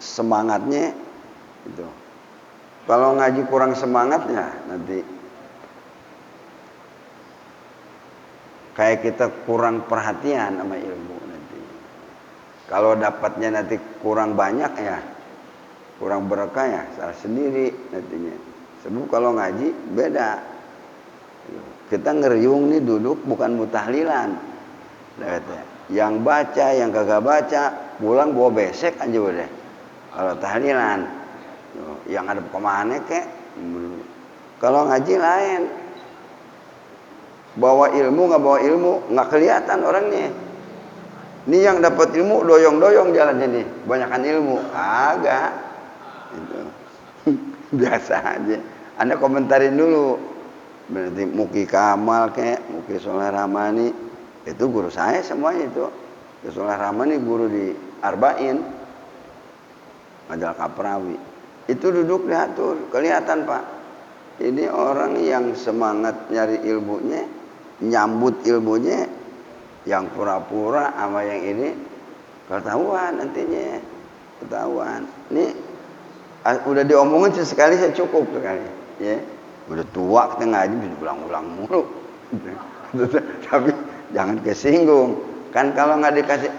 semangatnya itu. Kalau ngaji kurang semangatnya nanti kayak kita kurang perhatian sama ilmu nanti. Kalau dapatnya nanti kurang banyak ya, kurang berkah ya, salah sendiri nantinya. Sebab kalau ngaji beda. Kita ngeriung nih duduk bukan mutahlilan. Yang baca, yang kagak baca, pulang bawa besek aja udah. Kalau tahlilan, yang ada kemana kek? Kalau ngaji lain, bawa ilmu nggak bawa ilmu nggak kelihatan orangnya. Ini yang dapat ilmu doyong-doyong jalannya nih, banyakan ilmu, agak. Itu. Biasa aja. Anda komentarin dulu. Berarti Muki Kamal kek, Muki Soleh Ramani, itu guru saya semuanya itu. Muki Soleh Ramani guru di Arba'in, Majalah Kaprawi. Itu duduk diatur, kelihatan Pak. Ini orang yang semangat nyari ilmunya, nyambut ilmunya, yang pura-pura sama yang ini ketahuan nantinya, ketahuan. Ini udah diomongin sesekali saya cukup sekali, ya. Udah tua kita ngaji bisa ulang-ulang mulu. Tapi jangan kesinggung. Kan kalau nggak dikasih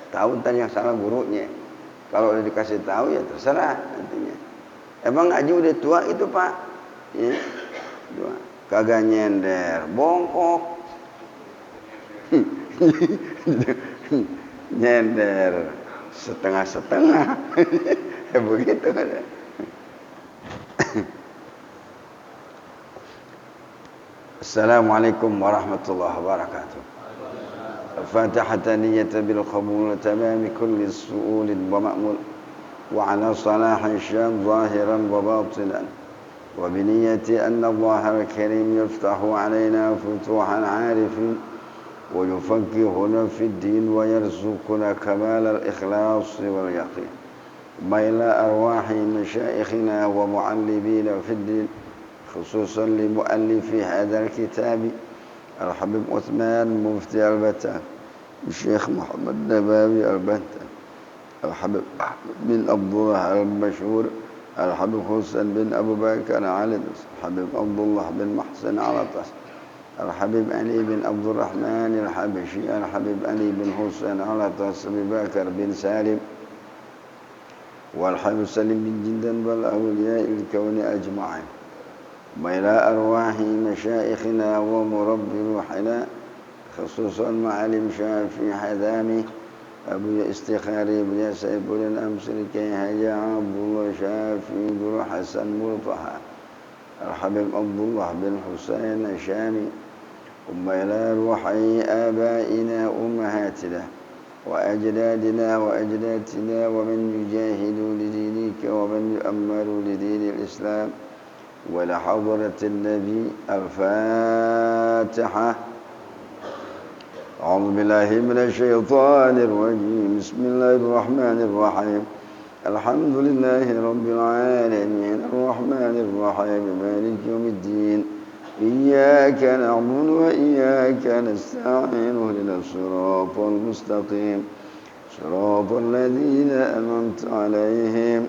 tahu ntar yang salah gurunya. Kalau udah dikasih tahu ya terserah nantinya. Emang ngaji udah tua itu Pak. Ya. Tua. Kagak nyender, bongkok. Nyender setengah-setengah. Ya begitu kan. Assalamualaikum warahmatullahi wabarakatuh. Al-Fatihah niyata bil qabul tamam kulli su'ul wa ma'mul wa ala salahi syam zahiran wa batinan wa bi niyyati anna Allah al-Karim yaftahu alaina futuhan 'arifin wa yufaqqihuna fi ad-din wa yarzuquna kamal al-ikhlas wal yaqin. Maila arwahi masyayikhina wa mu'allibina fi ad-din خصوصا لمؤلف هذا الكتاب الحبيب عثمان مفتي البتة الشيخ محمد نباوي البتة الحبيب أحمد بن عبد الله المشهور الحبيب حسين بن أبو بكر علي الحبيب عبد الله بن محسن علطس الحبيب علي بن عبد الرحمن الحبشي الحبيب علي بن حسين علطس أبي بكر بن سالم والحبيب سليم بن جندن والأولياء الكون أجمعين وإلى أرواح مشايخنا ومربي روحنا خصوصا معلم شافي حذامي أبو استخاري بن سيد بن الأمسر كي هجا عبد الله شافي بن حسن مرطحة الحبيب عبد الله بن حسين الشامي ثم إلى روحي آبائنا أمهاتنا وأجدادنا وأجدادنا ومن يجاهد لدينك ومن يؤمر لدين الإسلام ولحضرة النبي الفاتحة. أعوذ بالله من الشيطان الرجيم. بسم الله الرحمن الرحيم. الحمد لله رب العالمين الرحمن الرحيم مالك يوم الدين إياك نعبد وإياك نستعين اهدنا الصراط المستقيم صراط الذين أنعمت عليهم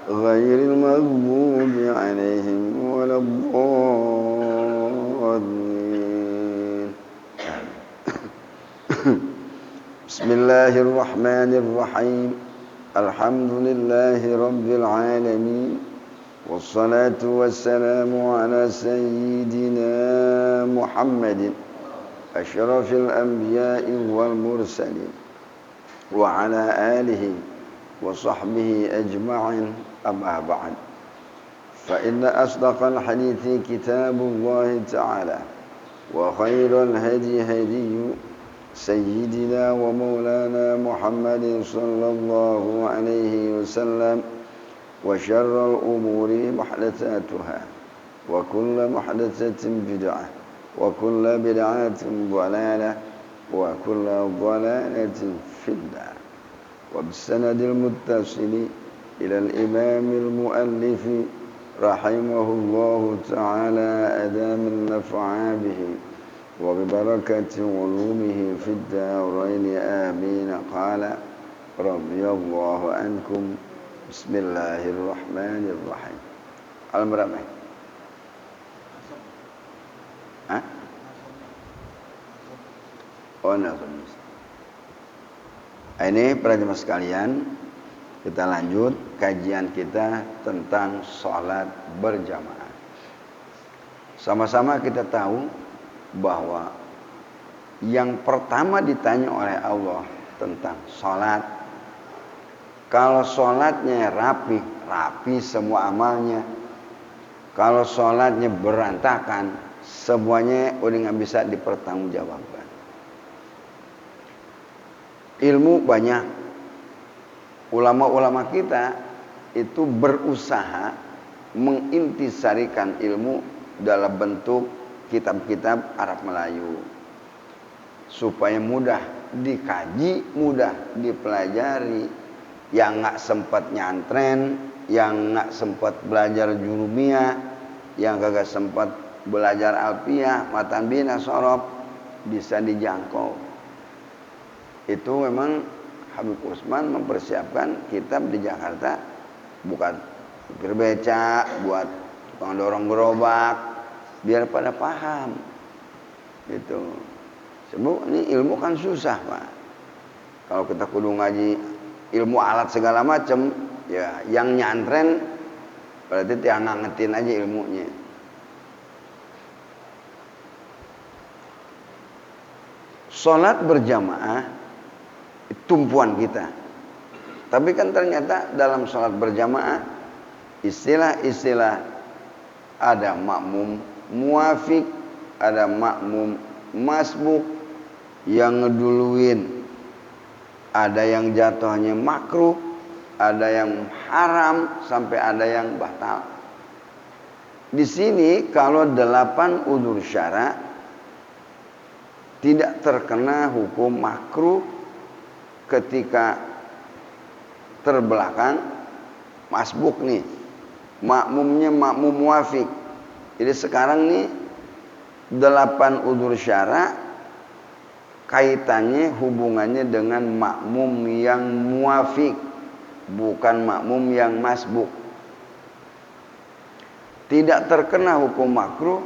غير المغضوب عليهم ولا الضالين. بسم الله الرحمن الرحيم. الحمد لله رب العالمين والصلاة والسلام على سيدنا محمد أشرف الأنبياء والمرسلين وعلى آله وصحبه أجمعين. أما بعد فإن أصدق الحديث كتاب الله تعالى وخير الهدي هدي سيدنا ومولانا محمد صلى الله عليه وسلم وشر الأمور محدثاتها وكل محدثة بدعة وكل بدعة ضلالة وكل ضلالة في النار. وبالسند المتصل إلى الإمام المؤلف رحمه الله تعالى أدام النفع به وببركة علومه في الدارين آمين. قال رضي الله عنكم Bismillahirrahmanirrahim. Al berapa? Hah? Oh, nazam. Ini para jemaah sekalian, kita lanjut kajian kita tentang sholat berjamaah. Sama-sama kita tahu bahwa yang pertama ditanya oleh Allah tentang sholat. Kalau sholatnya rapi semua amalnya. Kalau sholatnya berantakan, semuanya udah nggak bisa dipertanggungjawabkan. Ilmu banyak. Ulama-ulama kita itu berusaha mengintisarikan ilmu dalam bentuk kitab-kitab Arab Melayu supaya mudah dikaji, mudah dipelajari. Yang nggak sempat nyantren, yang nggak sempat belajar jurumiyah, yang kagak sempat belajar alfiyah, matan bina, sorob, bisa dijangkau. Itu memang Habib Usman mempersiapkan kitab di Jakarta bukan supir beca, buat tukang dorong gerobak, biar pada paham. Gitu. Sebab ini ilmu kan susah, Pak. Kalau kita kudu ngaji ilmu alat segala macam, ya yang nyantren berarti dia ngangetin aja ilmunya. Salat berjamaah tumpuan kita. Tapi kan ternyata dalam salat berjamaah istilah-istilah ada makmum muafik, ada makmum masbuk yang ngeduluin. Ada yang jatuhnya makruh, ada yang haram, sampai ada yang batal. Di sini kalau 8 udzur syara tidak terkena hukum makruh ketika terbelakang masbuk nih. Makmumnya makmum muafik. Jadi sekarang nih 8 udzur syara kaitannya hubungannya dengan makmum yang muafik, bukan makmum yang masbuk. Tidak terkena hukum makruh,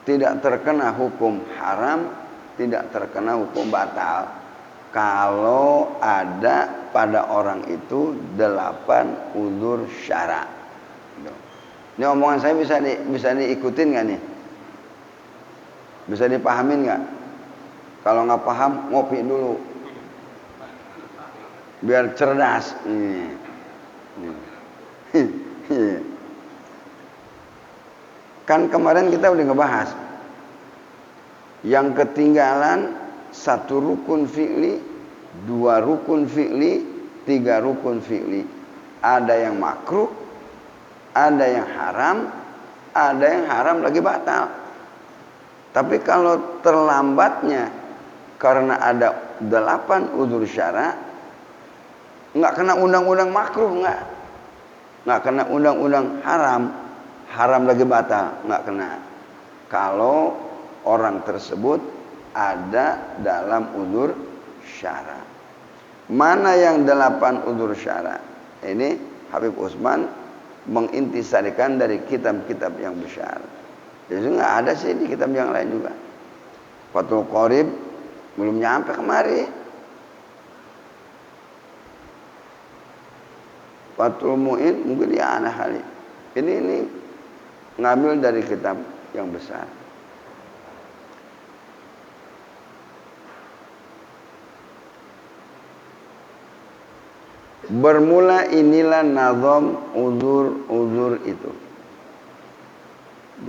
tidak terkena hukum haram, tidak terkena hukum batal kalau ada pada orang itu 8 udzur syara. Ini omongan saya bisa diikutin nggak nih? Bisa dipahamin nggak? Kalau nggak paham, ngopi dulu, biar cerdas. Kan kemarin kita udah ngebahas yang ketinggalan 1 rukun fi'li, 2 rukun fi'li, 3 rukun fi'li. Ada yang makruh, ada yang haram, ada yang haram lagi batal. Tapi kalau terlambatnya karena ada 8 udzur syara, nggak kena undang-undang makruh, nggak kena undang-undang haram lagi batal, nggak kena. Kalau orang tersebut ada dalam udzur syara. Mana yang 8 udzur syara? Ini Habib Usman mengintisarikan dari kitab-kitab yang besar. Jadi nggak ada sih di kitab yang lain juga. Fathul Qorib belum nyampe kemari. Fathul Mu'in mungkin ya anak kali. Ini ngambil dari kitab yang besar. Bermula inilah nazam uzur itu.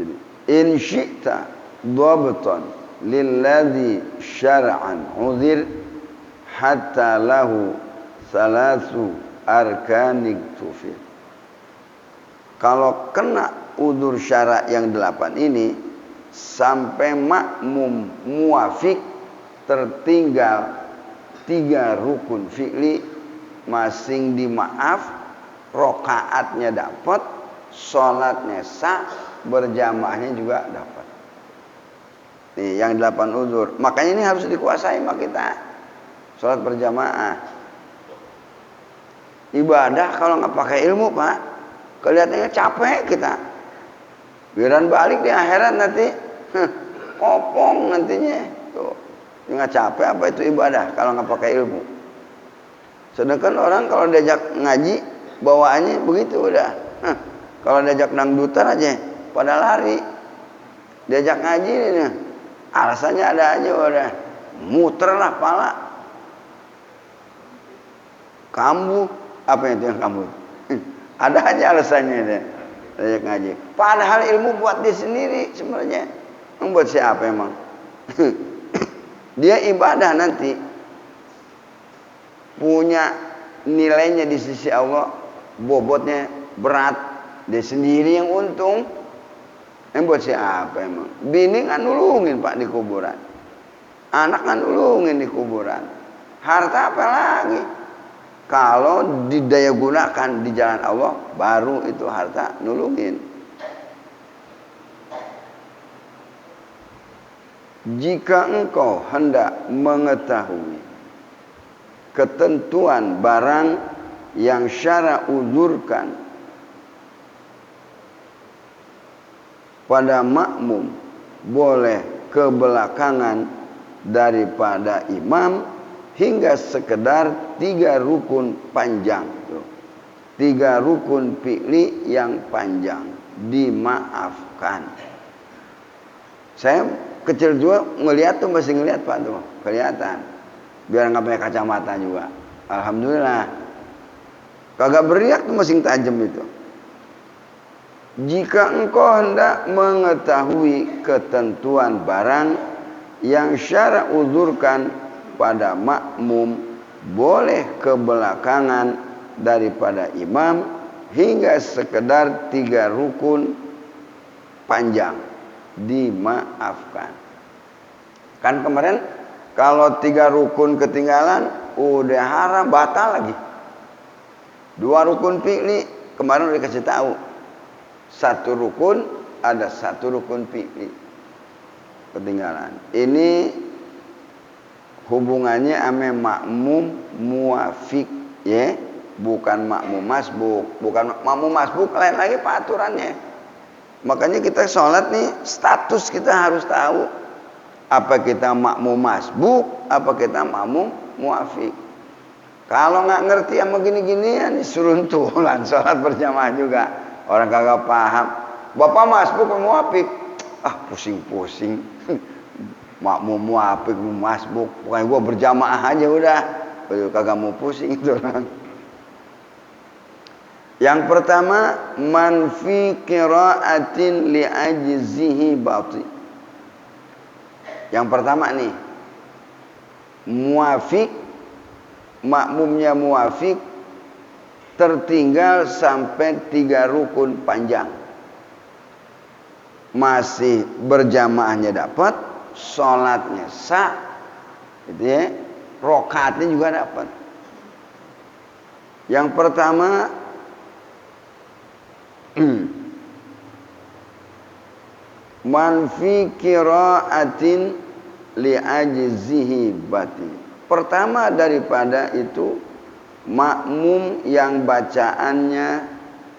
Jadi in syi'ta dhabtan lilladzi syar'an uzir hatta lahu salasu arkanik tufir. Kalau kena udzur syara yang 8 ini sampai makmum muafik tertinggal 3 rukun fi'li, masing dimaaf, rokaatnya dapat, sholatnya sah, berjamaahnya juga dapat. Nih yang 8 udzur. Makanya ini harus dikuasai sama kita. Sholat berjamaah. Ibadah kalau nggak pakai ilmu, Pak, kelihatannya capek kita. Biaran balik di akhirat nanti, kopong nantinya. Tuh, nggak capek apa itu ibadah kalau nggak pakai ilmu. Sedangkan orang kalau diajak ngaji, bawaannya begitu udah. Kalau diajak dangdutan aja, pada lari. Diajak ngaji nih, alasannya ada aja udah. Muter lah pala. Kambuh, apa itu yang kambuh? Ada aja alasannya deh. Diajak ngaji. Padahal ilmu buat dia sendiri sebenarnya. Membuat siapa emang? Dia ibadah nanti punya nilainya di sisi Allah, bobotnya berat, dia sendiri yang untung. Buat siapa emang? Bini kan nulungin, Pak, di kuburan. Anak kan nulungin di kuburan. Harta apa lagi? Kalau didaya gunakan di jalan Allah, baru itu harta nulungin. Jika engkau hendak mengetahui ketentuan barang yang syara uzurkan pada makmum, boleh kebelakangan daripada imam hingga sekedar 3 rukun panjang. 3 rukun fi'li yang panjang dimaafkan. Saya kecil juga ngelihat tuh, masih ngelihat, Pak, tuh kelihatan. Biar nggak pakai kacamata juga. Alhamdulillah. Kagak beriak tuh, masih tajam itu. Jika engkau hendak mengetahui ketentuan barang yang syara uzurkan pada makmum, boleh kebelakangan daripada imam hingga sekedar 3 rukun panjang dimaafkan. Kan kemarin kalau 3 rukun ketinggalan udah haram, batal lagi. 2 rukun fi'li kemarin udah kasih tahu. 1 rukun, ada 1 rukun fi'li ketinggalan. Ini hubungannya ame makmum muafik, ya, bukan makmum masbuk. Bukan makmum masbuk, lain lagi Pak aturannya. Makanya kita sholat nih, status kita harus tahu. Apa kita makmum masbuk, apa kita makmum muafik. Kalau nggak ngerti sama gini-ginian, seruntulan sholat berjamaah juga. Orang kagak paham. Bapak masbuk atau muafik? Ah, pusing-pusing. Makmum muafik, masbuk. Pokoknya gua berjamaah aja udah. Kagak mau pusing itu orang. Yang pertama, man fi qira'atin li ajzihi bati. Yang pertama nih, muafik, makmumnya muafik tertinggal sampai 3 rukun panjang. Masih berjamaahnya dapat, sholatnya sah, gitu ya, rokaatnya juga dapat. Yang pertama, man fi qira'atin li ajzihi bati. Pertama daripada itu, makmum yang bacaannya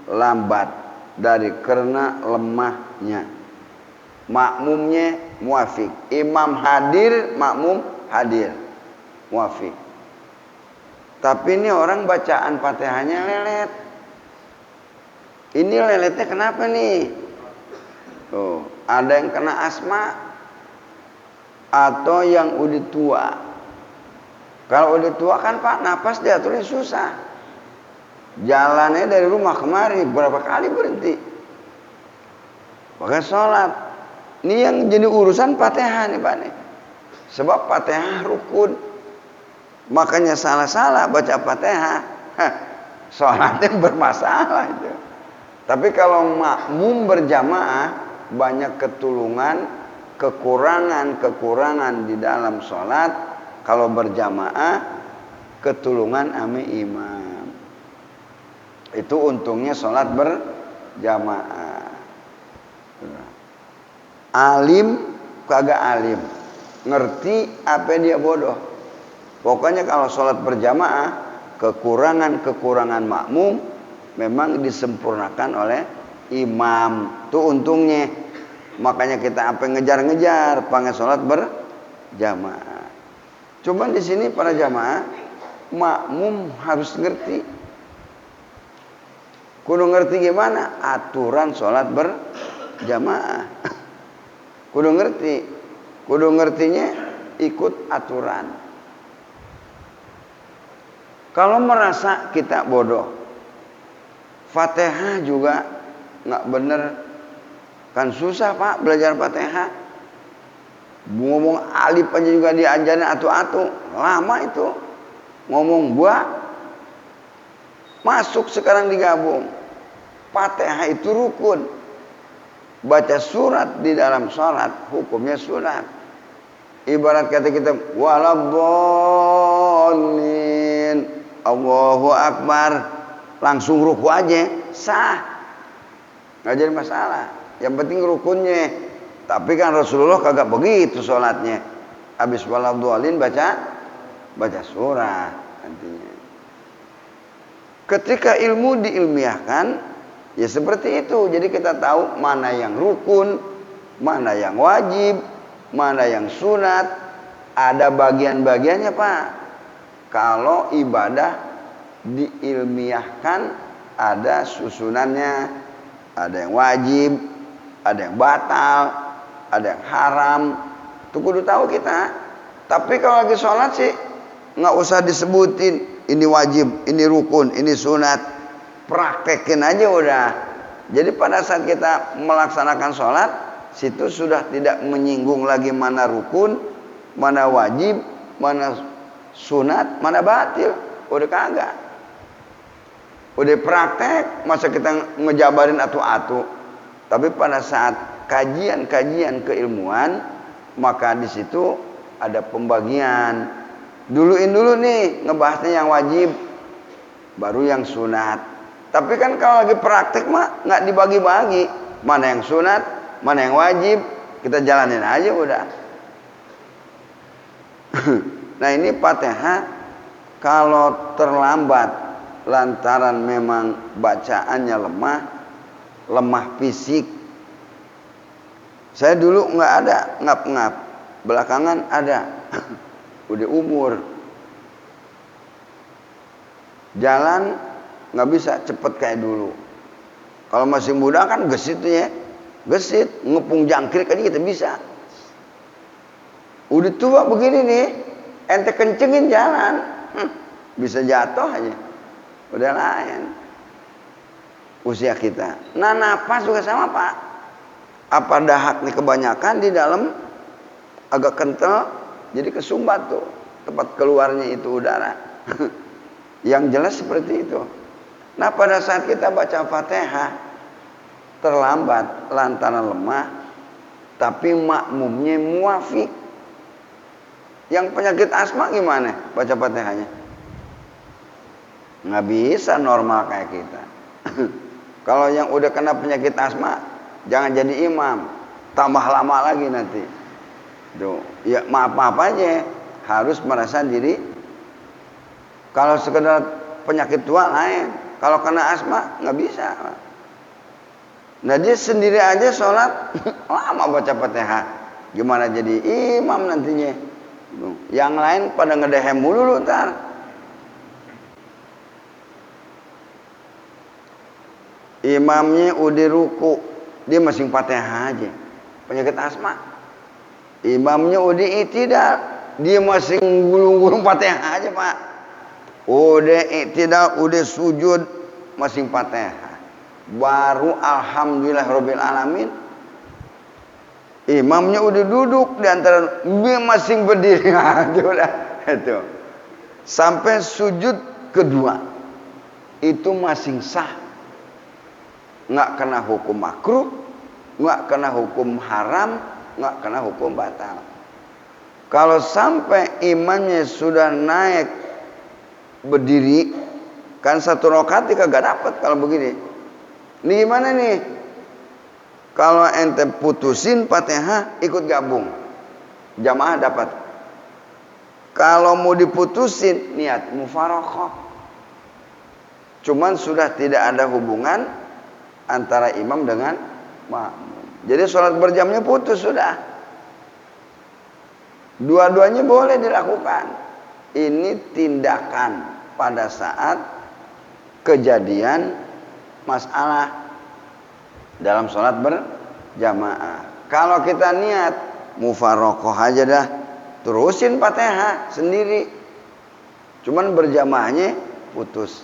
lambat dari karena lemahnya. Makmumnya muafik. Imam hadir, makmum hadir. Muafik. Tapi ini orang bacaan Fatihahnya lelet. Ini leletnya kenapa nih? Tuh, ada yang kena asma atau yang udah tua. Kalau udah tua kan Pak, napas diaturnya susah. Jalannya dari rumah kemari berapa kali berhenti. Pakai sholat. Ini yang jadi urusan Fatihah nih Pak nih. Sebab Fatihah rukun. Makanya salah-salah baca Fatihah, sholatnya bermasalah itu. Tapi kalau makmum berjamaah, banyak ketulungan, kekurangan di dalam sholat. Kalau berjamaah, ketulungan ame imam. Itu untungnya sholat berjamaah. Alim kagak alim, ngerti apa dia bodoh. Pokoknya kalau sholat berjamaah, kekurangan makmum memang disempurnakan oleh imam. Tuh untungnya. Makanya kita apa ngejar-ngejar pengen sholat berjamaah. Cuman di sini para jamaah, makmum harus ngerti. Kudu ngerti gimana aturan sholat berjamaah. Kudu ngerti. Kudu ngertinya ikut aturan. Kalau merasa kita bodoh, Fatihah juga nggak bener, kan susah Pak belajar Fatihah. Ngomong alif aja juga diajarin atu-atu, lama itu. Ngomong buah, masuk sekarang digabung. Fatihah itu rukun. Baca surat di dalam sholat, hukumnya sunat. Ibarat kata kita, waladhdallin, Allahu Akbar, langsung ruku aja, sah. Nggak jadi masalah. Yang penting rukunnya. Tapi kan Rasulullah kagak begitu sholatnya. Habis waladhdallin baca surah nantinya. Ketika ilmu diilmiahkan, ya seperti itu. Jadi kita tahu mana yang rukun, mana yang wajib, mana yang sunat. Ada bagian-bagiannya Pak. Kalau ibadah diilmiahkan, ada susunannya. Ada yang wajib, ada yang batal, ada yang haram. Itu kudu tahu kita. Tapi kalau lagi sholat sih nggak usah disebutin ini wajib, ini rukun, ini sunat. Praktekin aja udah. Jadi pada saat kita melaksanakan sholat, situ sudah tidak menyinggung lagi mana rukun, mana wajib, mana sunat, mana batil. Udah kagak. Udah praktek, masa kita ngejabarin atu-atu. Tapi pada saat kajian-kajian keilmuan, maka di situ ada pembagian. Duluin dulu nih ngebahasnya yang wajib, baru yang sunat. Tapi kan kalau lagi praktek mah nggak dibagi-bagi, mana yang sunat, mana yang wajib, kita jalanin aja udah. Nah ini Fatihah kalau terlambat lantaran memang bacaannya lemah fisik. Saya dulu nggak ada ngap-ngap, belakangan ada. Udah umur, jalan nggak bisa cepet kayak dulu. Kalau masih muda kan gesit ya, gesit ngepung jangkrik aja kita bisa. Udah tua begini nih, ente kencengin jalan, bisa jatuh aja. Udah lain usia kita. Nah napas juga sama Pak. Apa dahak nih kebanyakan di dalam agak kental, jadi kesumbat tuh tempat keluarnya itu udara. Yang jelas seperti itu. Nah pada saat kita baca Fatihah terlambat lantaran lemah, tapi makmumnya muafik. Yang penyakit asma gimana baca Fatihahnya? Nggak bisa normal kayak kita. Kalau yang udah kena penyakit asma, jangan jadi imam, tambah lama lagi nanti. Tuh, ya maaf aja, harus merasa diri. Kalau sekedar penyakit tua lain, kalau kena asma nggak bisa. Nah dia sendiri aja sholat lama baca Fatihah, gimana jadi imam nantinya? Tuh. Yang lain pada ngedehem mulu ntar. Imamnya udah ruku, dia masih Fatihah aja, penyakit asma. Imamnya udah i'tidal, dia masih gulung-gulung Fatihah aja Pak. Udah i'tidal, udah sujud, masih Fatihah. Baru alhamdulillahirabbil alamin. Imamnya udah duduk di antara, dia masih berdiri aja udah itu. Sampai sujud kedua itu masih sah. Nggak kena hukum makruh, nggak kena hukum haram, nggak kena hukum batal. Kalau sampai imannya sudah naik berdiri, kan satu rakaat kagak dapat kalau begini. Ini gimana nih? Kalau ente putusin Fatihah ikut gabung, jamaah dapat. Kalau mau diputusin niat mufaraqah, cuman sudah tidak ada hubungan antara imam dengan makmum. Jadi sholat berjamnya putus sudah. Dua-duanya boleh dilakukan. Ini tindakan pada saat kejadian masalah dalam sholat berjamaah. Kalau kita niat mufarokoh aja dah, terusin Fatihah sendiri. Cuman berjamaahnya putus.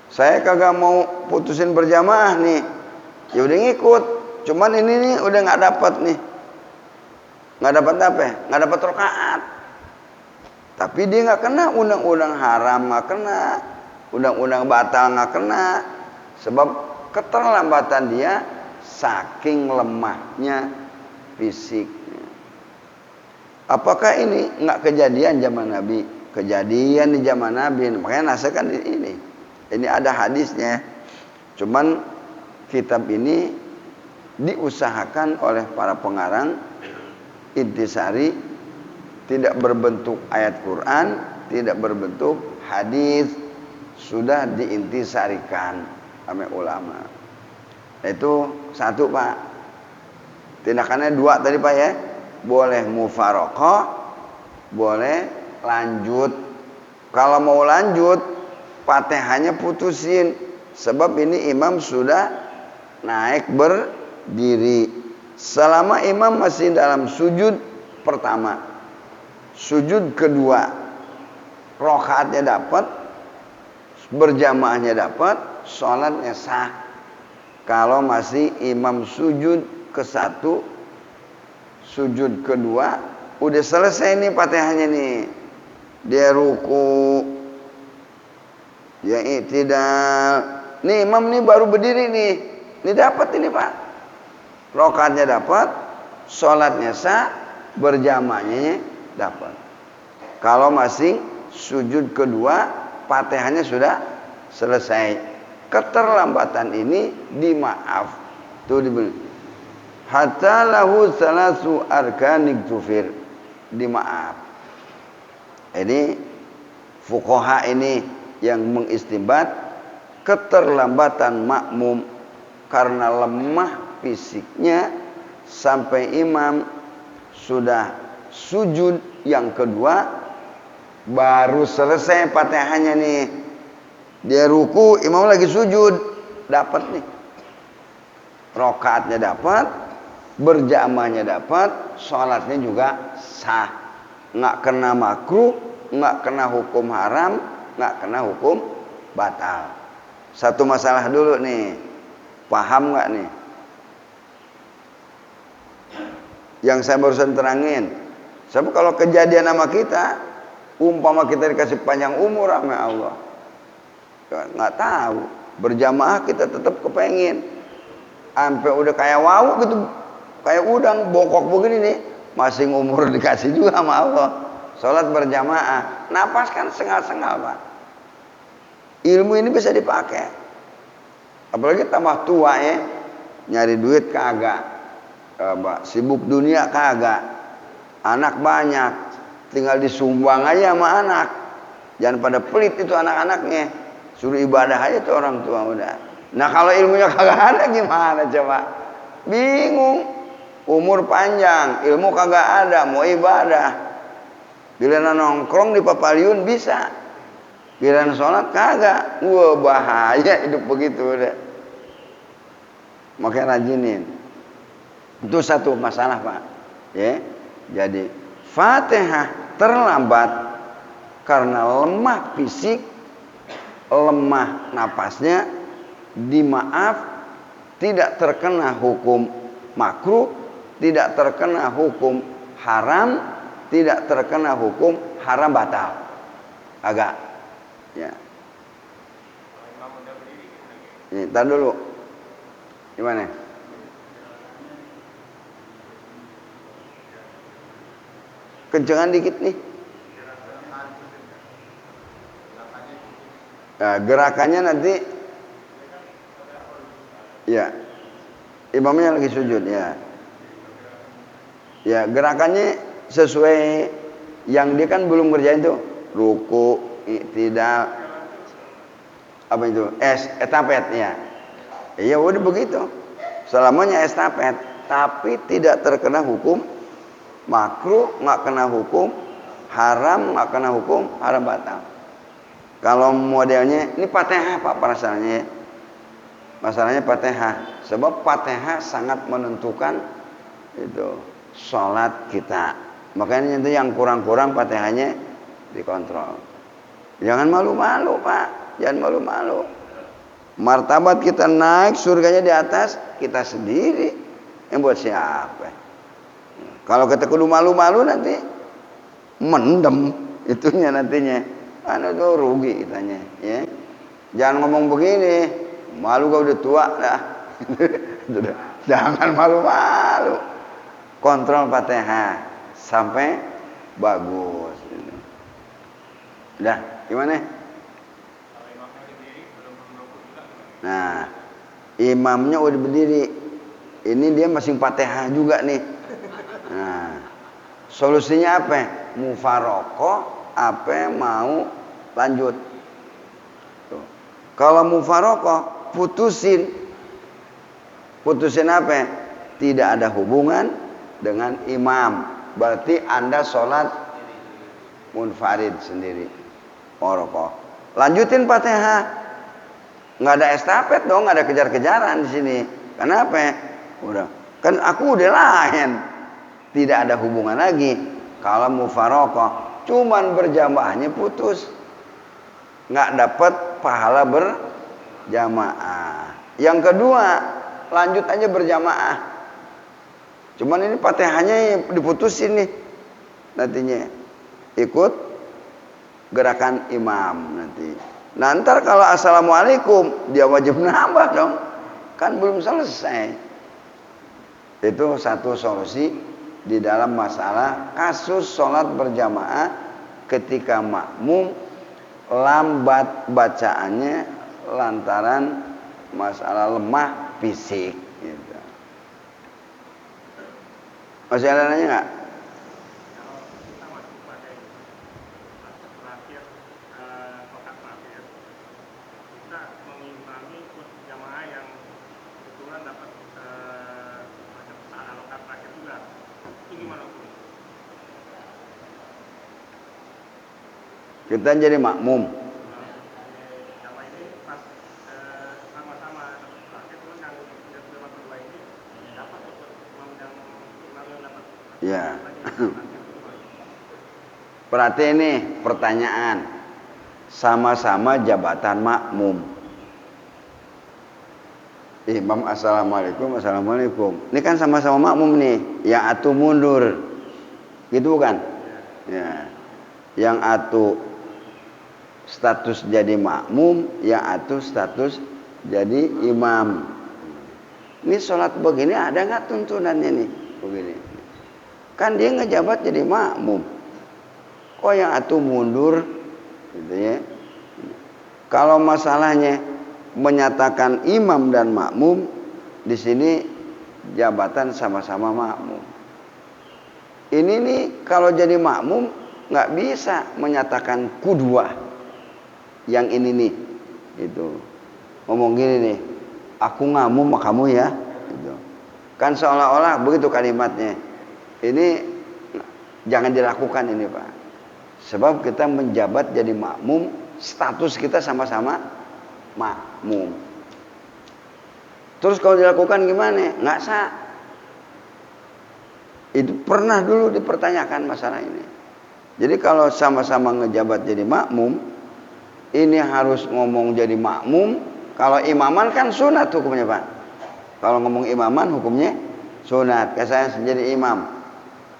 Saya kagak mau putusin berjamaah nih. Ya udah ngikut. Cuman ini nih udah nggak dapat nih. Nggak dapat apa? Nggak dapat rakaat. Tapi dia nggak kena undang-undang haram, nggak kena undang-undang batal, nggak kena. Sebab keterlambatan dia saking lemahnya fisiknya. Apakah ini nggak kejadian zaman Nabi? Kejadian di zaman Nabi. Makanya nasihatkan ini. Ini ada hadisnya. Cuman kitab ini diusahakan oleh para pengarang intisari, tidak berbentuk ayat Quran, tidak berbentuk hadis, sudah diintisarikan oleh ulama. Itu satu Pak. Tindakannya dua tadi Pak ya. Boleh mufarokoh, boleh lanjut. Kalau mau lanjut, Fatihahnya putusin. Sebab ini imam sudah naik berdiri. Selama imam masih dalam sujud pertama, sujud kedua, rakaatnya dapat, berjamaahnya dapat, sholatnya sah. Kalau masih imam sujud ke satu, sujud kedua, udah selesai nih Fatihahnya nih. Dia ruku, dia i'tidal. Nih imam nih baru berdiri nih. Ini dapat ini Pak. Rakaatnya dapat, sholatnya sah, berjamaahnya dapat. Kalau masih sujud kedua, Fatihahnya sudah selesai. Keterlambatan ini dimaaf. Tuh dibeli. Hatta lahu salasu arkanik tufir. Dimaaf. Ini fuqaha ini yang mengistinbat keterlambatan makmum karena lemah fisiknya sampai imam sudah sujud yang kedua baru selesai Fatihahnya nih. Dia ruku, imam lagi sujud, dapat nih. Rakaatnya dapat, berjamaahnya dapat, sholatnya juga sah. Nggak kena makruh, nggak kena hukum haram, nggak kena hukum batal. Satu masalah dulu nih, paham nggak nih? Yang saya barusan terangin. Sebab kalau kejadian sama kita, umpama kita dikasih panjang umur sama Allah, nggak tahu. Berjamaah kita tetap kepengin. Sampai udah kayak wau gitu, kayak udang bokok begini nih, masih umur dikasih juga sama Allah. Sholat berjamaah, napas kan sengal-sengal Pak. Ilmu ini bisa dipakai. Apalagi tambah tua ya, nyari duit kagak, sibuk dunia kagak, anak banyak, tinggal disumbang aja sama anak. Jangan pada pelit itu anak-anaknya, suruh ibadah aja tuh orang tua udah. Nah kalau ilmunya kagak ada gimana coba? Bingung. Umur panjang, ilmu kagak ada, mau ibadah. Giliran nongkrong di papaliun bisa. Giliran sholat kagak. Wah bahaya hidup begitu udah. Makanya rajinin. Itu satu masalah Pak. Ya. Jadi Fatihah terlambat karena lemah fisik, lemah napasnya, dimaaf, tidak terkena hukum makruh, tidak terkena hukum haram, tidak terkena hukum haram batal. Agak ya. Ini tar dulu. Gimana? Kencengan dikit nih. Nah, gerakannya nanti ya. Imamnya lagi sujud ya. Ya, gerakannya sesuai yang dia kan belum kerjain tuh. Ruku, i'tidal. Apa itu? Estafet ya. Iya udah begitu. Selamanya estafet, tapi tidak terkena hukum makruh, nggak kena hukum haram, nggak kena hukum haram batal. Kalau modelnya ini Fatihah Pak masalahnya. Masalahnya Fatihah. Sebab Fatihah sangat menentukan itu sholat kita. Makanya itu yang kurang-kurang Fatihahnya dikontrol. Jangan malu-malu Pak, jangan malu-malu. Martabat kita naik, surganya di atas kita sendiri. Yang buat siapa? Kalau kita kudu malu-malu nanti mendem itunya nantinya. Anu tuh rugi kitanya, ya. Jangan ngomong begini, malu gak udah tua dah. Jangan malu-malu. Kontrol Fatihah sampai bagus. Udah, gimana? Nah, imamnya udah berdiri. Ini dia masih Fatihah juga nih. Nah, solusinya apa? Mufarokoh apa mau lanjut? Tuh. Kalau mufarokoh, putusin. Putusin apa? Tidak ada hubungan dengan imam. Berarti Anda sholat munfarid sendiri. Mufarokoh. Lanjutin Fatihah. Nggak ada estafet dong, nggak ada kejar-kejaran di sini. Kenapa? Udah. Kan aku udah lain. Tidak ada hubungan lagi. Kalau mufarokoh cuman berjamaahnya putus, nggak dapat pahala berjamaah. Yang kedua, lanjut aja berjamaah. Cuman ini Fatihahnya diputusin nih, nantinya ikut gerakan imam nanti. Nah ntar kalau assalamualaikum dia wajib nambah dong, kan belum selesai. Itu satu solusi di dalam masalah kasus sholat berjamaah ketika makmum lambat bacaannya lantaran masalah lemah fisik gitu. Masih ada nanya nggak? Kita jadi makmum. Ya. Berarti ini pertanyaan. Sama-sama jabatan makmum. Imam assalamualaikum, assalamualaikum. Ini kan sama-sama makmum nih. Yang atu mundur. Gitu bukan? Ya. Yang atu status jadi makmum, yang atuh status jadi imam. Ini sholat begini ada nggak tuntunannya nih? Begini. Kan dia ngejabat jadi makmum. Kok yang atuh mundur? Gitu ya. Kalau masalahnya menyatakan imam dan makmum, di sini jabatan sama-sama makmum. Ini nih kalau jadi makmum nggak bisa menyatakan kudwah. Yang ini nih, itu ngomong gini nih, aku ngamum sama kamu ya, gitu. Kan seolah-olah begitu kalimatnya. Ini jangan dilakukan ini Pak, sebab kita menjabat jadi makmum, status kita sama-sama makmum. Terus kalau dilakukan gimana? Nggak sah. Itu pernah dulu dipertanyakan masalah ini. Jadi kalau sama-sama ngejabat jadi makmum, ini harus ngomong jadi makmum. Kalau imaman kan sunat hukumnya Pak. Kalau ngomong imaman hukumnya sunat. Kayak saya jadi imam,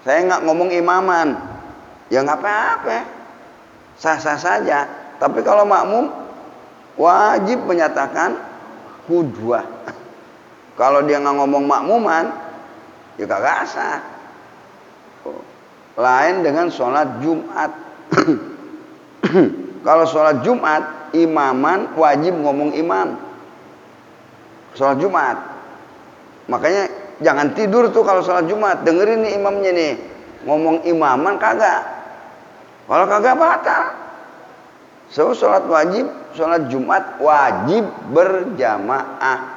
saya nggak ngomong imaman, ya nggak apa-apa, sah-sah saja. Tapi kalau makmum wajib menyatakan qudwah. Kalau dia nggak ngomong makmuman, ya kagak sah. Lain dengan sholat Jumat. Kalau sholat Jumat, imaman wajib ngomong imam. Sholat Jumat. Makanya jangan tidur tuh kalau sholat Jumat. Dengerin nih imamnya nih. Ngomong imaman kagak. Kalau kagak batal. So, sholat wajib, sholat Jumat wajib berjamaah.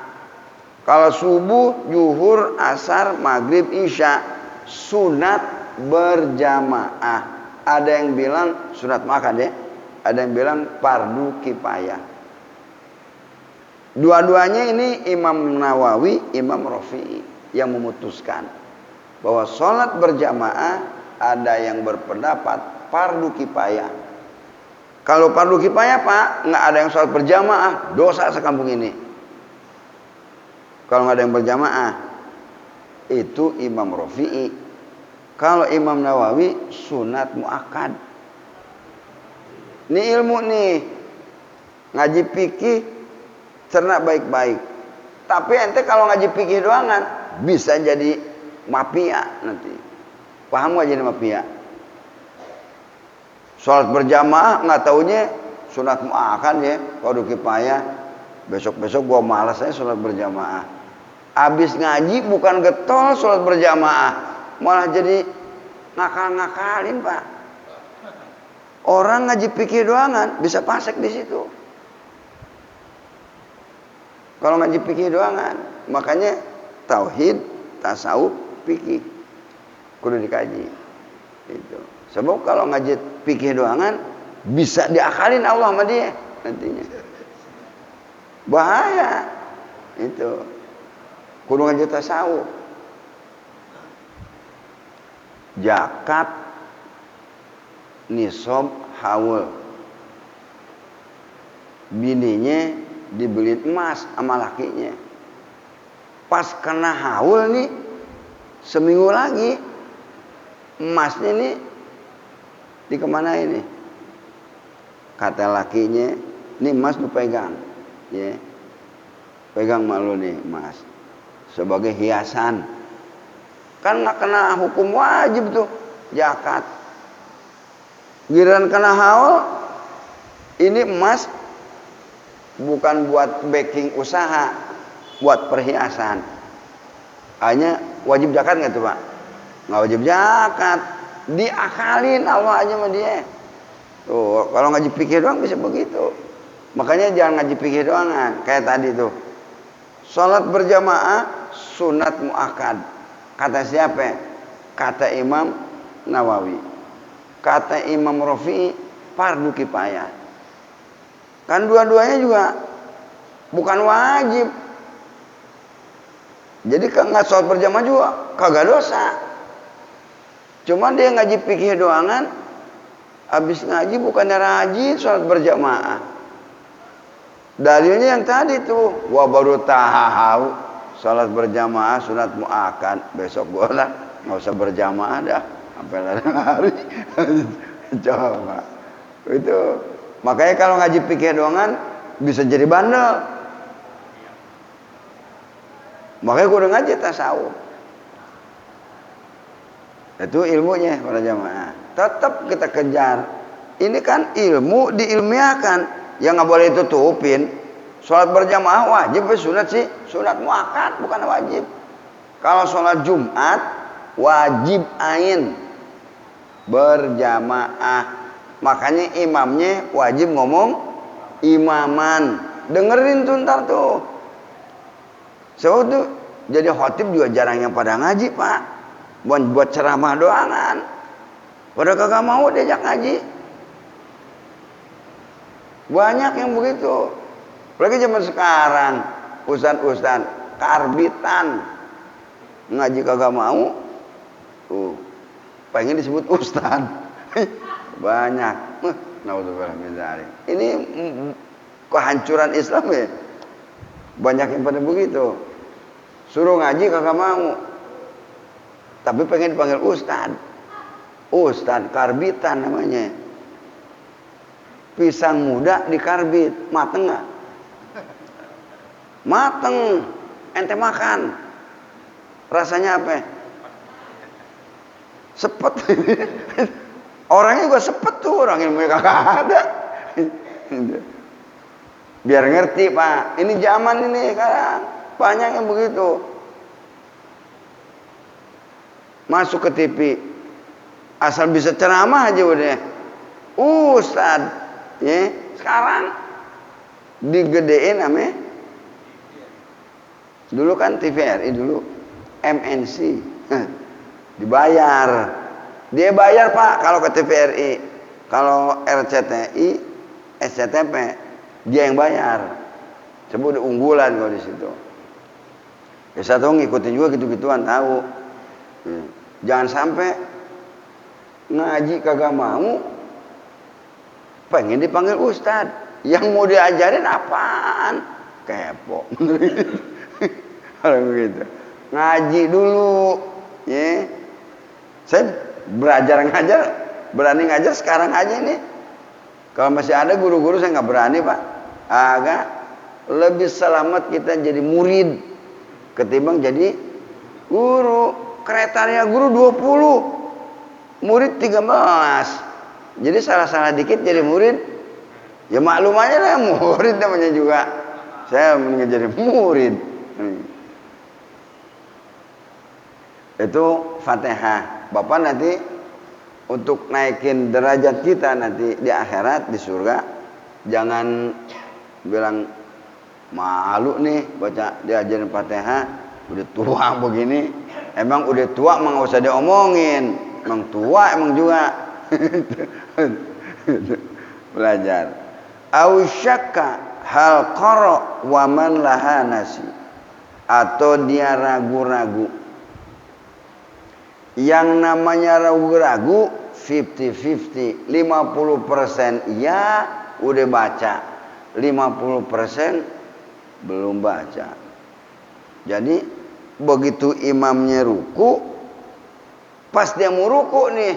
Kalau subuh, zuhur, asar, maghrib, isya sunat berjamaah. Ada yang bilang sunat makan ya, ada yang bilang fardu kifayah. Dua-duanya ini Imam Nawawi, Imam Rafi'i yang memutuskan bahwa sholat berjamaah ada yang berpendapat fardu kifayah. Kalau fardu kifayah Pak, nggak ada yang sholat berjamaah, dosa sekampung ini. Kalau nggak ada yang berjamaah, itu Imam Rafi'i. Kalau Imam Nawawi sunat muakkad. Ini ilmu nih, ngaji fikih cerna baik-baik. Tapi ente kalau ngaji fikih doangan bisa jadi mafia nanti. Paham nggak jadi mafia? Sholat berjamaah nggak taunya sunat muakkad ya, fardu kifayah. Besok-besok gua malas aja sholat berjamaah. Abis ngaji bukan getol sholat berjamaah, malah jadi ngakal-ngakalin Pak. Orang ngaji fikih doangan bisa pasek di situ. Kalau ngaji fikih doangan, makanya tauhid, tasawuf, fikih kudu dikaji. Itu. Sebab kalau ngaji fikih doangan bisa diakalin Allah sama dia nantinya. Bahaya. Itu. Kudu ngaji tasawuf. Zakat nisab haul. Bininya dibeli emas sama lakinya. Pas kena haul nih seminggu lagi emasnya nih dikemana ini? Kata lakinya, ini emas lu pegang, ya, pegang malu nih emas sebagai hiasan. Kan nggak kena hukum wajib tuh zakat. Giliran kena haul, ini emas bukan buat backing usaha, buat perhiasan. Hanya wajib zakat nggak tuh Pak? Nggak wajib zakat. Diakalin Allah aja sama dia. Tuh, kalau ngaji fikih doang bisa begitu. Makanya jangan ngaji fikih doangan. Kayak tadi tuh. Salat berjamaah sunat muakkad. Kata siapa? Kata Imam Nawawi. Kata Imam Rafi'i fardu kifayah. Kan dua-duanya juga bukan wajib. Jadi nggak sholat berjamaah juga kagak dosa. Cuma dia ngaji fikih doangan, habis ngaji bukannya rajin sholat berjamaah. Dalilnya yang tadi tuh, gua baru tahu sholat berjamaah sunat muakkad. Besok gua lah nggak usah berjamaah dah sampai hari. Coba itu. Makanya kalau ngaji fikih doangan bisa jadi bandel. Makanya gua udah ngaji tasawuf. Itu ilmunya para jamaah. Tetap kita kejar. Ini kan ilmu diilmiahkan. Yang nggak boleh tutupin. Sholat berjamaah wajib sunat sih. Sunat muakkad bukan wajib. Kalau sholat Jumat wajib ain berjamaah. Makanya imamnya wajib ngomong imaman. Dengerin tuh ntar tuh. So tuh jadi khotib juga jarang yang pada ngaji Pak. Buat ceramah doangan. Pada kagak mau diajak ngaji. Banyak yang begitu. Apalagi zaman sekarang. Ustaz-ustaz karbitan. Ngaji kagak mau. Pengen disebut ustaz. Banyak. Naudzubillah min dzalik. Ini kehancuran Islam ya. Banyak yang pada begitu. Suruh ngaji kagak mau. Tapi pengen dipanggil ustaz. Ustaz karbitan namanya. Pisang muda dikarbit, mateng nggak? Mateng. Ente makan. Rasanya apa? Sepet. Orangnya juga sepet tuh, orang ilmunya kagak ada. Biar ngerti Pak. Ini zaman ini sekarang banyak yang begitu. Masuk ke TV, asal bisa ceramah aja udah. Ustaz, ya, Sekarang digedein ame. Dulu kan TVRI dulu MNC dibayar. Dia bayar Pak kalau ke TVRI. Kalau RCTI, SCTV dia yang bayar. Sebut unggulan kalau di situ. Ya saya tahu ngikutin juga gitu-gituan tahu. Jangan sampai ngaji kagak mau, pengen dipanggil ustad. Yang mau diajarin apaan? Kepo. Kalau begitu. Ngaji dulu. Ya. Saya ngajar, berani ngajar sekarang aja nih. Kalau masih ada guru-guru saya nggak berani Pak. Agak lebih selamat kita jadi murid ketimbang jadi guru. Keretanya guru 20, murid 13. Jadi salah-salah dikit jadi murid. Ya maklum aja lah murid namanya juga. Saya mending jadi murid. Itu Fatihah. Bapak nanti untuk naikin derajat kita nanti di akhirat di surga, jangan bilang malu nih baca diajarin Fatihah udah tua begini. Emang udah tua emang gak usah diomongin. Emang tua emang juga. Belajar. Au syakka hal qara wa man laha nasi. Atau dia ragu-ragu. Yang namanya ragu-ragu 50-50. 50% ya udah baca. 50% belum baca. Jadi begitu imamnya ruku, pas dia mau ruku nih,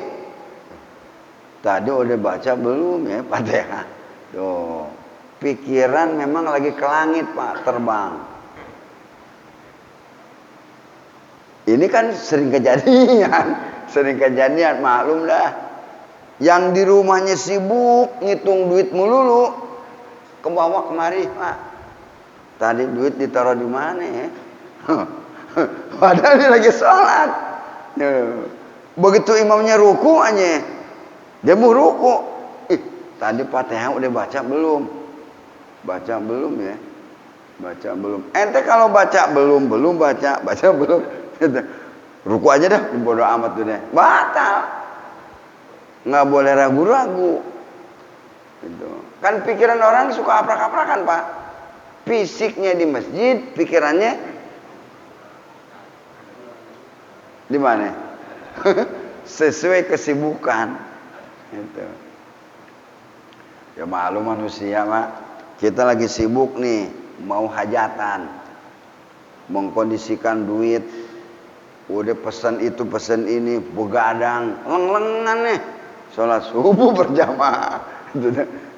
tadi udah baca belum ya Fatihah? Tuh, pikiran memang lagi ke langit Pak, terbang. Ini kan sering kejadian, maklum dah. Yang di rumahnya sibuk ngitung duit melulu, ke bawah kemari Pak. Tadi duit ditaruh di mana ya? Padahal dia lagi sholat. Begitu imamnya ruku aja, dia mau ruku. Tadi Fatihah udah baca belum? Baca belum ya? Baca belum. Ente kalau baca belum baca belum. Ruku aja dah, bodo amat tuh deh. Batal. Nggak boleh ragu-ragu. Gitu. Kan pikiran orang suka aprak-aprakan Pak. Fisiknya di masjid, pikirannya di mana? Sesuai kesibukan. Gitu. Ya maklum manusia Pak. Kita lagi sibuk nih, mau hajatan, mengkondisikan duit, udah pesan itu pesan ini, begadang, leng-lengan nih, sholat subuh berjamaah. Itu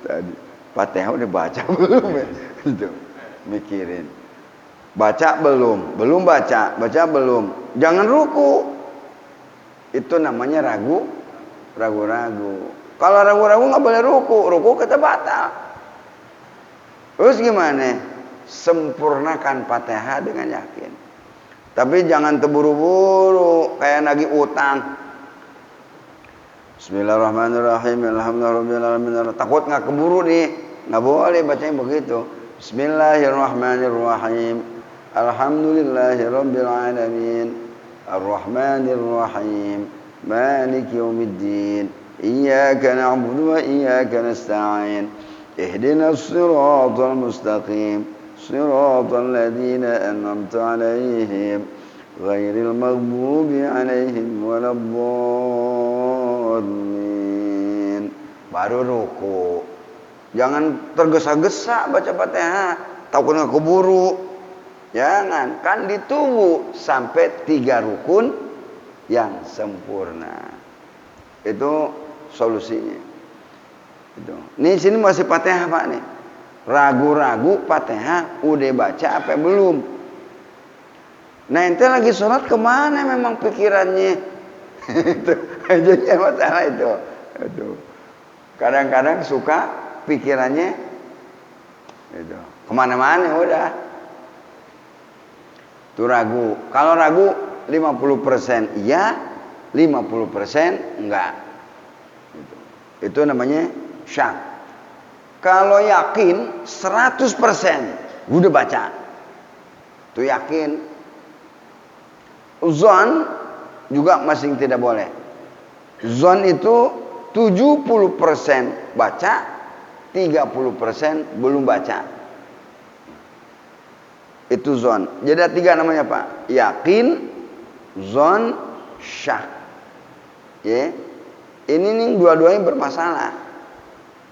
tadi. Fatihah udah baca belum ya? Itu mikirin. Baca belum baca belum. Jangan ruku. Itu namanya ragu-ragu. Kalau ragu-ragu nggak boleh ruku kita batal. Terus gimana? Sempurnakan Fatihah dengan yakin. Tapi jangan terburu-buru kayak nagih utang. Bismillahirrahmanirrahim. Alhamdulillahirobbilalamin. Takut nggak keburu nih, nggak boleh bacanya begitu. Bismillahirrahmanirrahim. Alhamdulillahirabbil alamin. Arrahmanirrahim. Maliki yaumiddin. Iyyaka na'budu wa iyyaka nasta'in. Ihdinas siratal mustaqim. Siratal ladzina an'amta 'alaihim ghairil maghdubi 'alaihim waladdallin. Baru ruku. Jangan tergesa-gesa baca Fatihah. Takut nggak keburu. Jangan, kan ditunggu sampai 3 rukun yang sempurna. Itu solusinya. Itu. Nih sini masih Fatihah Pak nih. Ragu-ragu Fatihah udah baca apa belum? Nah ente lagi sholat kemana memang pikirannya? Itu jadi masalah itu. Kadang-kadang suka pikirannya itu kemana-mana udah. Itu ragu. Kalau ragu 50% iya, 50% enggak. Itu namanya syak. Kalau yakin 100% udah baca. Itu yakin. Zon juga masih tidak boleh. Zon itu 70% baca, 30% belum baca. Itu zon. Jadi ada 3 namanya Pak. Yakin, zon, syak. Ya. Ini nih dua-duanya bermasalah.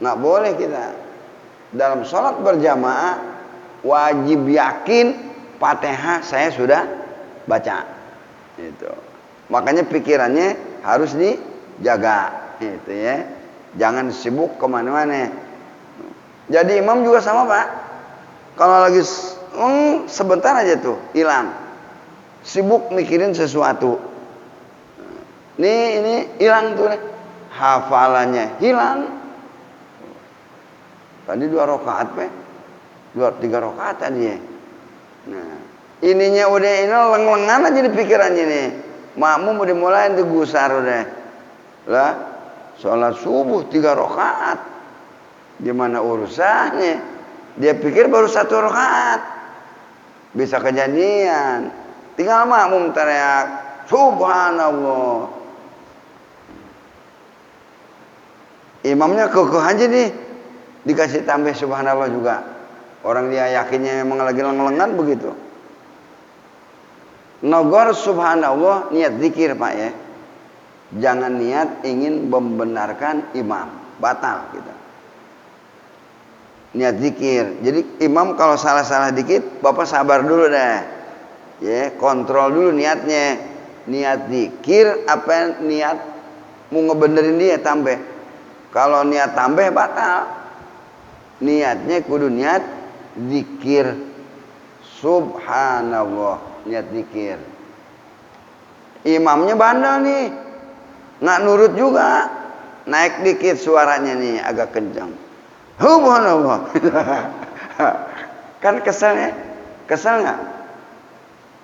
Nggak boleh kita. Dalam sholat berjamaah wajib yakin Fatihah saya sudah baca. Itu. Makanya pikirannya harus dijaga. Itu ya. Jangan sibuk kemana-mana. Jadi imam juga sama Pak. Kalau lagi sebentar aja tuh hilang. Sibuk mikirin sesuatu. Ini hilang tuh nih. Hafalannya hilang. Tadi 2 rakaat Pak. 3 rakaat tadi ya. Nah, ininya udah ini leng-lengan aja di pikirannya nih. Makmum udah mulai digusar udah. Lah, sholat subuh 3 rakaat. Gimana urusannya? Dia pikir baru 1 rakaat. Bisa kejadian. Tinggal makmum teriak, subhanallah. Imamnya kekeh aja nih. Dikasih tambah subhanallah juga. Orang dia yakinnya memang lagi leng-lengan begitu. Nogor subhanallah niat zikir Pak ya. Jangan niat ingin membenarkan imam. Batal kita. Niat zikir. Jadi imam kalau salah-salah dikit, Bapak sabar dulu deh. Ya, kontrol dulu niatnya. Niat zikir apa niat mau ngebenerin dia tambah. Kalau niat tambah batal. Niatnya kudu niat zikir. Subhanallah, niat zikir. Imamnya bandel nih. Nggak nurut juga. Naik dikit suaranya nih agak kencang. Subhanallah. Kan keselnya. Kesel nggak?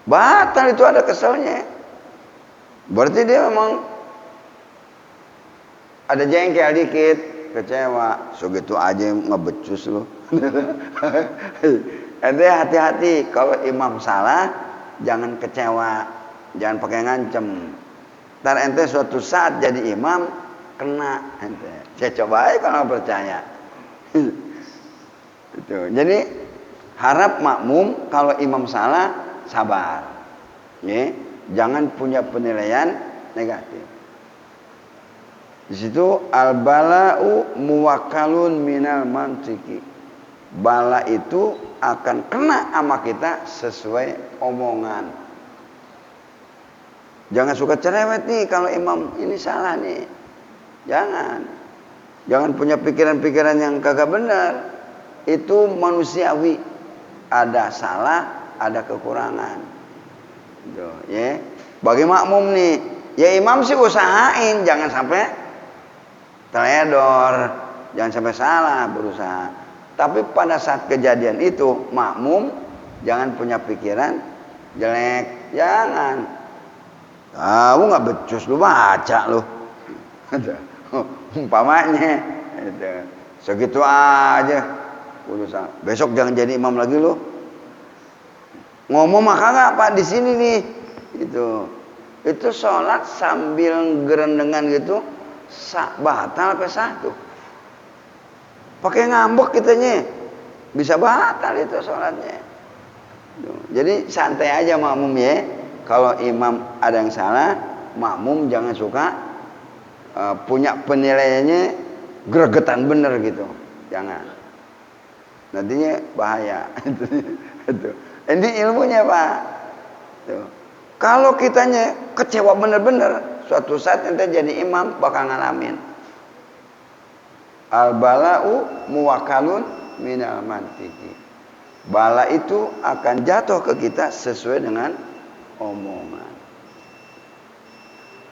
Batal itu ada keselnya. Berarti dia memang ada jengkel dikit, kecewa. Segitu aja ngebecus lu. Ente hati-hati kalau imam salah, jangan kecewa, jangan pakai ngancem. Ntar ente suatu saat jadi imam kena ente. Saya coba aja kalau percaya. Itu. Jadi harap makmum kalau imam salah sabar. Ya, jangan punya penilaian negatif. Di situ al-bala'u muwakkalun minal mantiki. Bala itu akan kena sama kita sesuai omongan. Jangan suka cerewet nih kalau imam ini salah nih. Jangan. Jangan punya pikiran-pikiran yang kagak benar. Itu manusiawi. Ada salah, ada kekurangan. Gitu, ya. Bagi makmum nih, ya imam sih usahain jangan sampai teledor, jangan sampai salah berusaha. Tapi pada saat kejadian itu makmum jangan punya pikiran jelek, jangan. Kamu nggak becus lu baca lu, umpamanya, itu. Segitu aja. Urusan. Besok jangan jadi imam lagi lu. Ngomong maka nggak Pak di sini nih, itu sholat sambil gerendengan gitu. Batal apa satu? Pakai ngambek kitanya, bisa batal itu sholatnya. Jadi santai aja makmum ya. Kalau imam ada yang salah, makmum jangan suka punya penilaiannya gregetan bener gitu, jangan. Nantinya bahaya. Itu. Ini ilmunya Pak. Tuh. Kalau kitanya kecewa bener-bener, suatu saat ente jadi imam bakal ngalamin. Al-bala'u muwakkalun minal mantiki. Bala itu akan jatuh ke kita sesuai dengan omongan.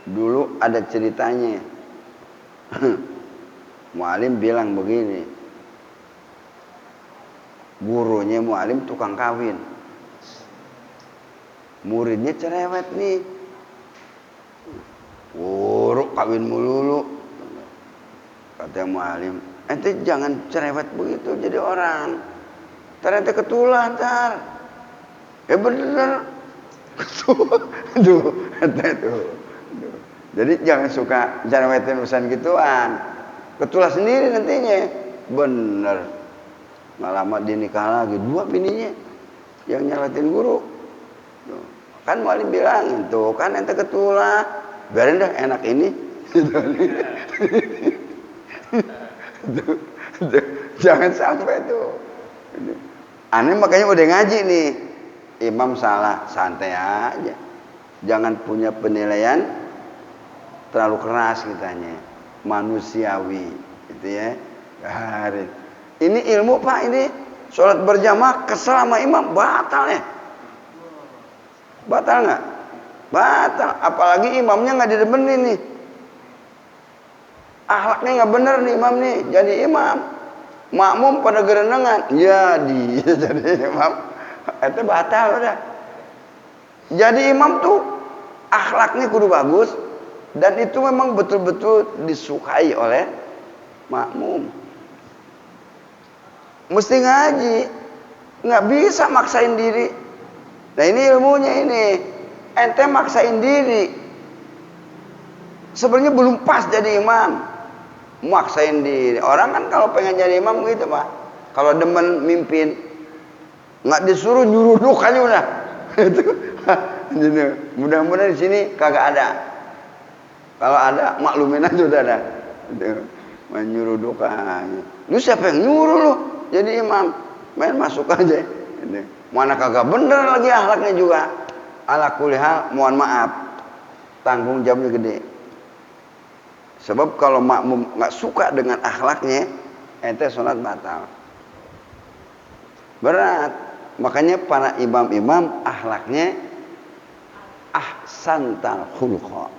Dulu ada ceritanya. Mualim bilang begini. Gurunya mualim tukang kawin. Muridnya cerewet nih. Guru kawin melulu. Kata mualim, Ente jangan cerewet begitu jadi orang. Ternyata ketulah ntar. Ya bener. Tuh, tuh. Jadi jangan suka cerewetin urusan gituan. Ketulah sendiri nantinya. Bener. Nggak lama dia nikah lagi. 2 bininya yang nyeletin guru. Tuh. Kan Mualim bilangin tuh, kan ente ketulah. Biarin dah enak ini. Jangan sampai tuh. Aneh makanya udah ngaji nih. Imam salah, santai aja. Jangan punya penilaian terlalu keras kitanya. Manusiawi, gitu ya. Garis. Ini ilmu Pak, ini sholat berjamaah kesel sama imam, batal ya? Batal nggak? Batal. Apalagi imamnya nggak didemenin nih. Akhlaknya nggak bener nih imam nih, jadi imam. Makmum pada gerenengan, jadi imam. Itu batal udah. Jadi imam tuh akhlaknya kudu bagus dan itu memang betul-betul disukai oleh makmum. Mesti ngaji, nggak bisa maksain diri. Nah ini ilmunya ini, ente maksain diri. Sebenarnya belum pas jadi imam, maksain diri. Orang kan kalau pengen jadi imam gitu Pak, kalau demen mimpin, nggak disuruh nyuruh duk aja udah. Itu, mudah-mudahan di sini kagak ada. Kalau ada maklumin aja udah ada. Menyuruh duk aja. Lu siapa yang nyuruh lu jadi imam? Main masuk aja. Mana kagak bener lagi akhlaknya juga. Ala kulli hal, mohon maaf, tanggung jawabnya gede. Sebab kalau makmum nggak suka dengan akhlaknya, ente sholat batal. Berat. Makanya para imam-imam akhlaknya ahsantal khuluqa.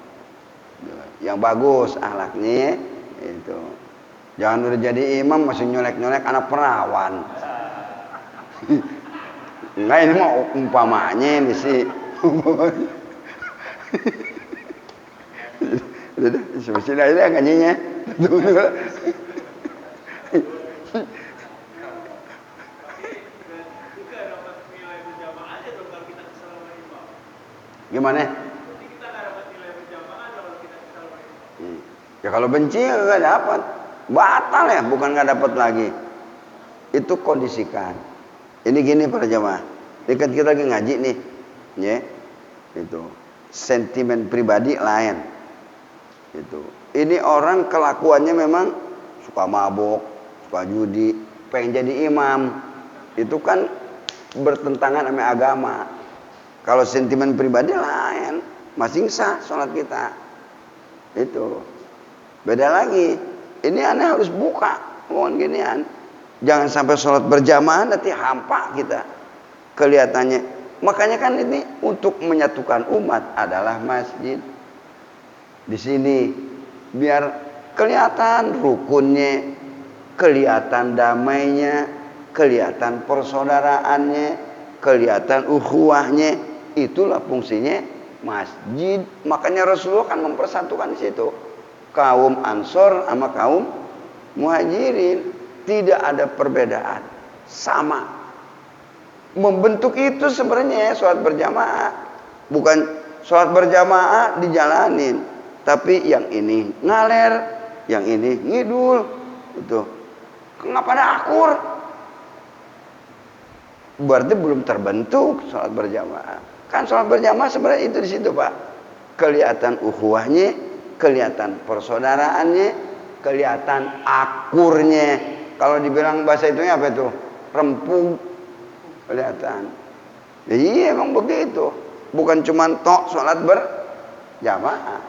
Yang bagus akhlaknya itu. Jangan udah jadi imam masih nyolek-nyolek anak perawan. Enggak, ini mah umpamanya ini sih. Udah, sebesar aja ngajinya. Gimana? Ya kalau benci nggak dapat, batal ya, bukan nggak dapat lagi. Itu kondisikan. Ini gini para jamaah, dekat kita lagi ngaji nih, ya, itu sentimen pribadi lain. Itu. Ini orang kelakuannya memang suka mabok, suka judi, pengen jadi imam. Itu kan bertentangan sama agama. Kalau sentimen pribadi lain, masih sah sholat kita. Itu. Beda lagi. Ini aneh harus buka. Mohon ginian. Jangan sampai sholat berjamaah nanti hampa kita. Kelihatannya. Makanya kan ini untuk menyatukan umat adalah masjid. Di sini biar kelihatan rukunnya, kelihatan damainya, kelihatan persaudaraannya, kelihatan ukhuwahnya. Itulah fungsinya masjid. Makanya Rasulullah kan mempersatukan di situ kaum Ansor sama kaum Muhajirin. Tidak ada perbedaan, sama. Membentuk itu sebenarnya sholat berjamaah. Bukan sholat berjamaah dijalanin, tapi yang ini ngaler, yang ini ngidul. Itu nggak pada akur. Berarti belum terbentuk sholat berjamaah. Kan sholat berjamaah sebenarnya itu di situ Pak. Kelihatan ukhuwahnya, kelihatan persaudaraannya, kelihatan akurnya. Kalau dibilang bahasa itunya apa itu? Rempung. Kelihatan. Ya, iya emang begitu. Bukan cuma tok sholat berjamaah.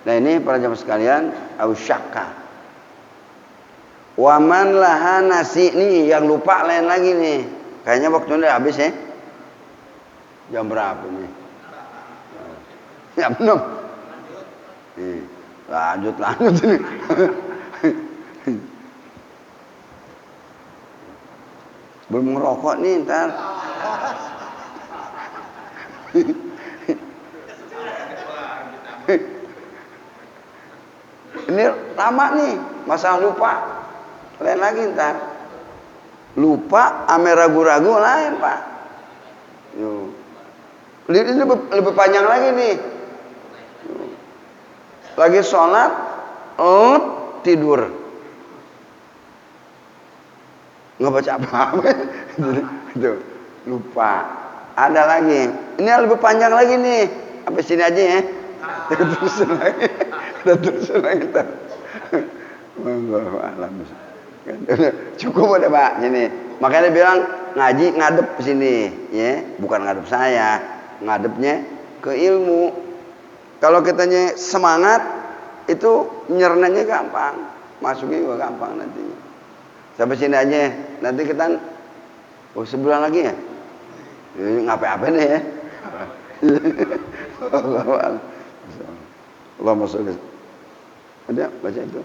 Nah ini para jamaah sekalian, ausyakka. Waman laha nasi nih, yang lupa lain lagi nih. Kayaknya waktunya udah habis ya. Jam berapa nih? Ya belum. Lanjut ini. Belum ngerokok nih ntar. Ini lama nih, masalah lupa. Lain lagi ntar. Lupa, ame ragu-ragu lain Pak. Ini lebih panjang lagi nih. Lagi sholat, tidur. Nggak baca apa-apa. Gitu. Lupa. Ada lagi. Ini yang lebih panjang lagi nih. Sampai sini aja ya. Terusin lagi. Terusin lagi. Cukup udah Pak. Ini. Makanya dia bilang ngaji ngadep ke sini, ya. Bukan ngadep saya, ngadepnya ke ilmu. Kalau kitanya semangat, itu nyernanya gampang, masuknya juga gampang nantinya. Sampai sini aja. Nanti kita, sebulan lagi ya. Ngapain nih ya? Allahumma sholli. Ada baca itu.